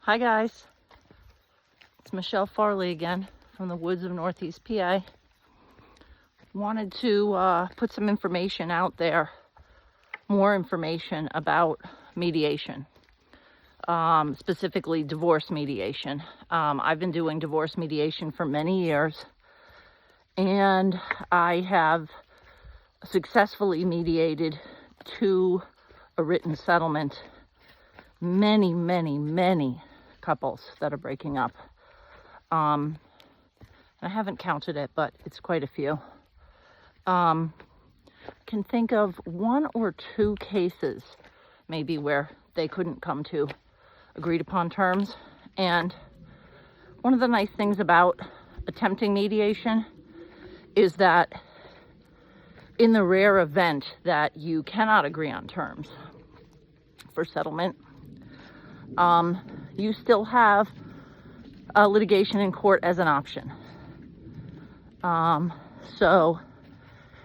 Hi guys, it's Michelle Farley again from the woods of Northeast PA. Wanted to put some information out there, more information about mediation, specifically divorce mediation. I've been doing divorce mediation for many years, and I have successfully mediated to a written settlement many couples that are breaking up. I haven't counted it, but it's quite a few. Can think of one or two cases maybe where they couldn't come to agreed upon terms. And one of the nice things about attempting mediation is that in the rare event that you cannot agree on terms for settlement, you still have litigation in court as an option. So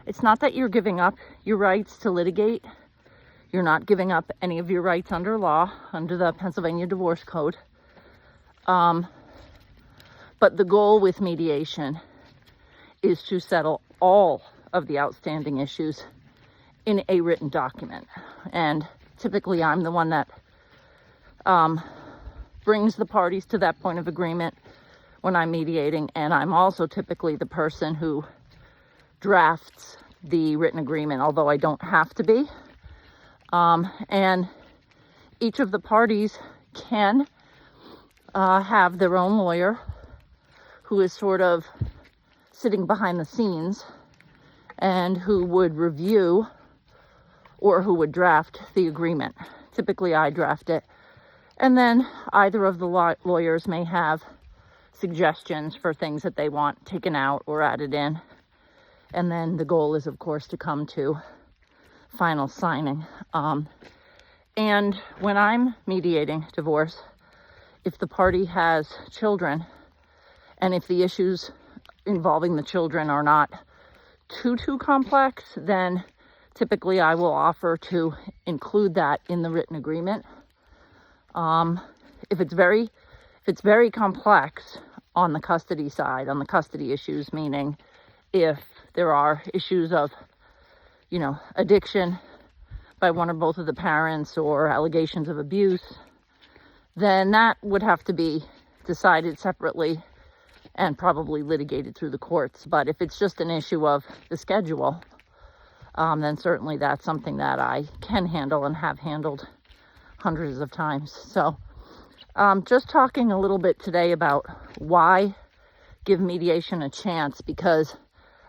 it's not that you're giving up your rights to litigate. You're not giving up any of your rights under law, under the Pennsylvania Divorce Code. But the goal with mediation is to settle all of the outstanding issues in a written document. And typically I'm the one that brings the parties to that point of agreement when I'm mediating, and I'm also typically the person who drafts the written agreement, although I don't have to be. And each of the parties can have their own lawyer who is sort of sitting behind the scenes and who would review or who would draft the agreement. Typically I draft it. And then either of the lawyers may have suggestions for things that they want taken out or added in. And then the goal is, of course, to come to final signing. And when I'm mediating divorce, if the party has children, and if the issues involving the children are not too complex, then typically I will offer to include that in the written agreement. If it's very complex on the custody side, on the custody issues, meaning if there are issues of, addiction by one or both of the parents or allegations of abuse, then that would have to be decided separately and probably litigated through the courts. But if it's just an issue of the schedule, then certainly that's something that I can handle and have handled hundreds of times. So just talking a little bit today about why give mediation a chance, because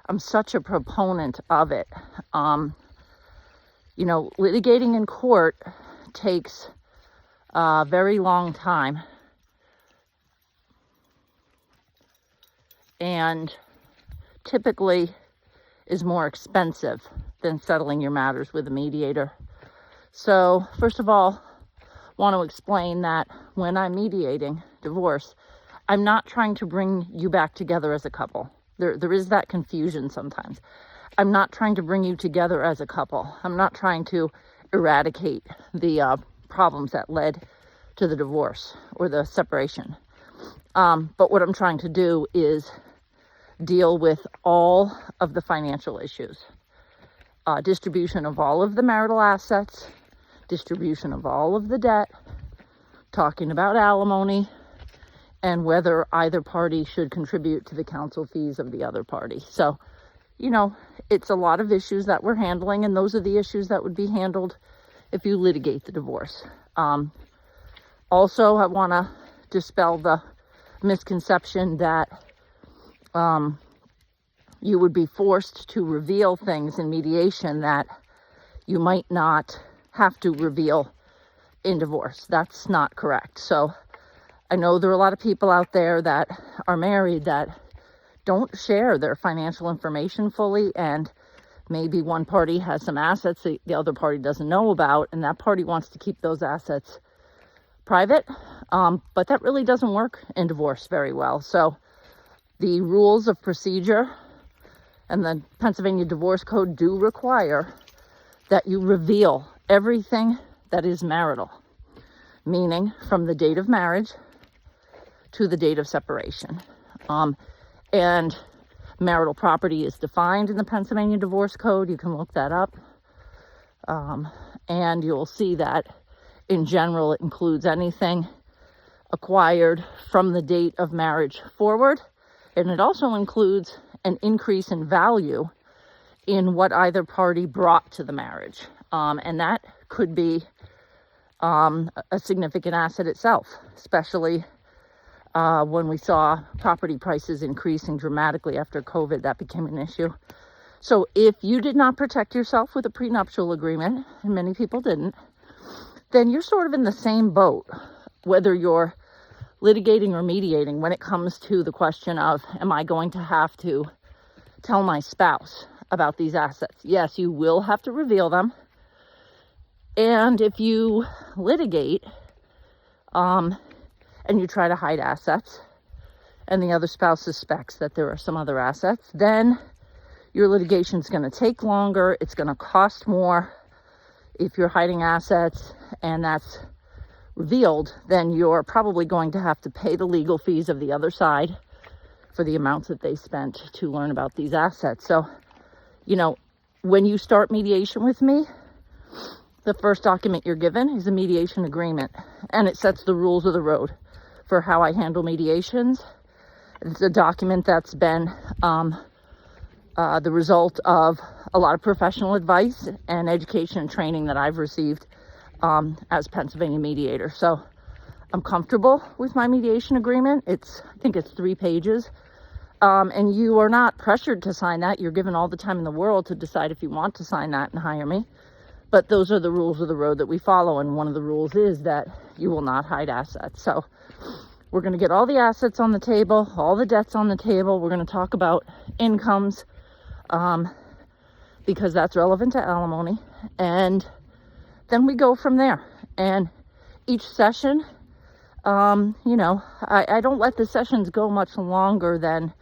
I'm such a proponent of it. Litigating in court takes a very long time, and typically is more expensive than settling your matters with a mediator. So first of all, want to explain that when I'm mediating divorce, I'm not trying to bring you back together as a couple. There is that confusion sometimes. I'm not trying to bring you together as a couple. I'm not trying to eradicate the problems that led to the divorce or the separation. But what I'm trying to do is deal with all of the financial issues. Distribution of all of the marital assets, distribution of all of the debt, talking about alimony, and whether either party should contribute to the counsel fees of the other party. So, it's a lot of issues that we're handling, and those are the issues that would be handled if you litigate the divorce. Also, I want to dispel the misconception that you would be forced to reveal things in mediation that you might not have to reveal in divorce. That's not correct. So I know there are a lot of people out there that are married that don't share their financial information fully, and maybe one party has some assets that the other party doesn't know about, and that party wants to keep those assets private. But that really doesn't work in divorce very well. So the rules of procedure and the Pennsylvania Divorce Code do require that you reveal everything that is marital. meaning from the date of marriage to the date of separation. And marital property is defined in the Pennsylvania Divorce Code. You can look that up. And you'll see that in general, it includes anything acquired from the date of marriage forward. And it also includes an increase in value in what either party brought to the marriage. And that could be a significant asset itself, especially when we saw property prices increasing dramatically after COVID. That became an issue. So if you did not protect yourself with a prenuptial agreement, and many people didn't, then you're sort of in the same boat, whether you're litigating or mediating, when it comes to the question of, am I going to have to tell my spouse about these assets? Yes, you will have to reveal them. And if you litigate and you try to hide assets and the other spouse suspects that there are some other assets, then your litigation is going to take longer. It's going to cost more. If you're hiding assets and that's revealed, then you're probably going to have to pay the legal fees of the other side for the amounts that they spent to learn about these assets. So, you know, when you start mediation with me, the first document you're given is a mediation agreement, and it sets the rules of the road for how I handle mediations. It's a document that's been the result of a lot of professional advice and education and training that I've received as Pennsylvania mediator. So I'm comfortable with my mediation agreement. I think it's 3 pages. And you are not pressured to sign that. You're given all the time in the world to decide if you want to sign that and hire me. But those are the rules of the road that we follow. And one of the rules is that you will not hide assets. So we're going to get all the assets on the table, all the debts on the table. We're going to talk about incomes, because that's relevant to alimony. And then we go from there. And each session, you know, I don't let the sessions go much longer than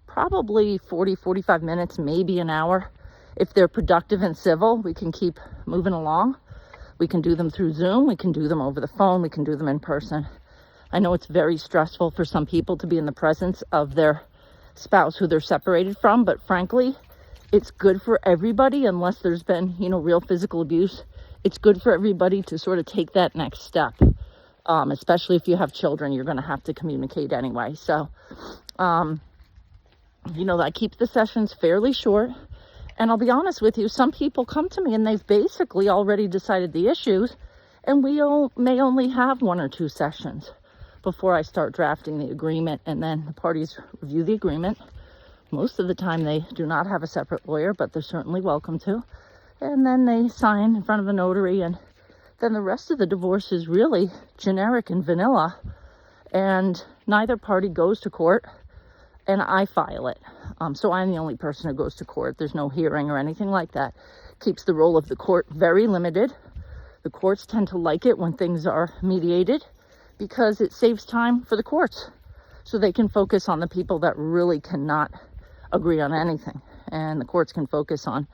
probably 40, 45 minutes, maybe an hour. If they're productive and civil, we can keep moving along. We can do them through Zoom. We can do them over the phone. We can do them in person. I know it's very stressful for some people to be in the presence of their spouse who they're separated from, but frankly, it's good for everybody unless there's been, you know, real physical abuse. It's good for everybody to sort of take that next step. Especially if you have children, you're going to have to communicate anyway. So, you know, I keep the sessions fairly short. And I'll be honest with you, some people come to me and they've basically already decided the issues, and we may only have 1 or 2 sessions before I start drafting the agreement, and then the parties review the agreement. Most of the time they do not have a separate lawyer, but they're certainly welcome to. And then they sign in front of a notary, and then the rest of the divorce is really generic and vanilla, and neither party goes to court, and I file it. So I'm the only person who goes to court. There's no hearing or anything like that. Keeps the role of the court very limited. The courts tend to like it when things are mediated because it saves time for the courts, so they can focus on the people that really cannot agree on anything. And the courts can focus on,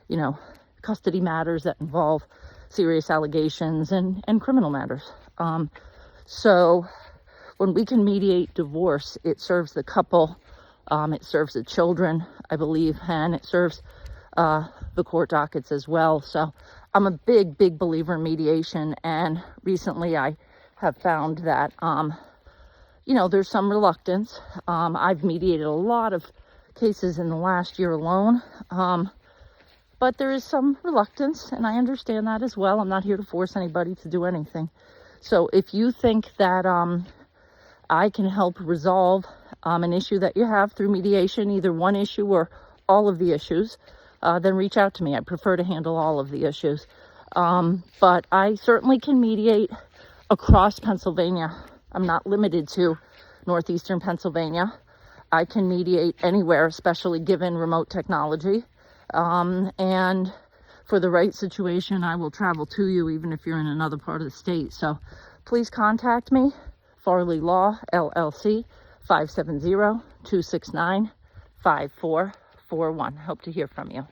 you know, custody matters that involve serious allegations and criminal matters. So when we can mediate divorce, it serves the couple, it serves the children, I believe, and it serves the court dockets as well. So I'm a big believer in mediation, and recently I have found that, you know, there's some reluctance. I've mediated a lot of cases in the last year alone, but there is some reluctance, and I understand that as well. I'm not here to force anybody to do anything. So if you think that I can help resolve an issue that you have through mediation, either one issue or all of the issues, then reach out to me. I prefer to handle all of the issues. But I certainly can mediate across Pennsylvania. I'm not limited to northeastern Pennsylvania. I can mediate anywhere, especially given remote technology. And for the right situation, I will travel to you even if you're in another part of the state. So please contact me, Farley Law, LLC, 570-269-5441. Hope to hear from you.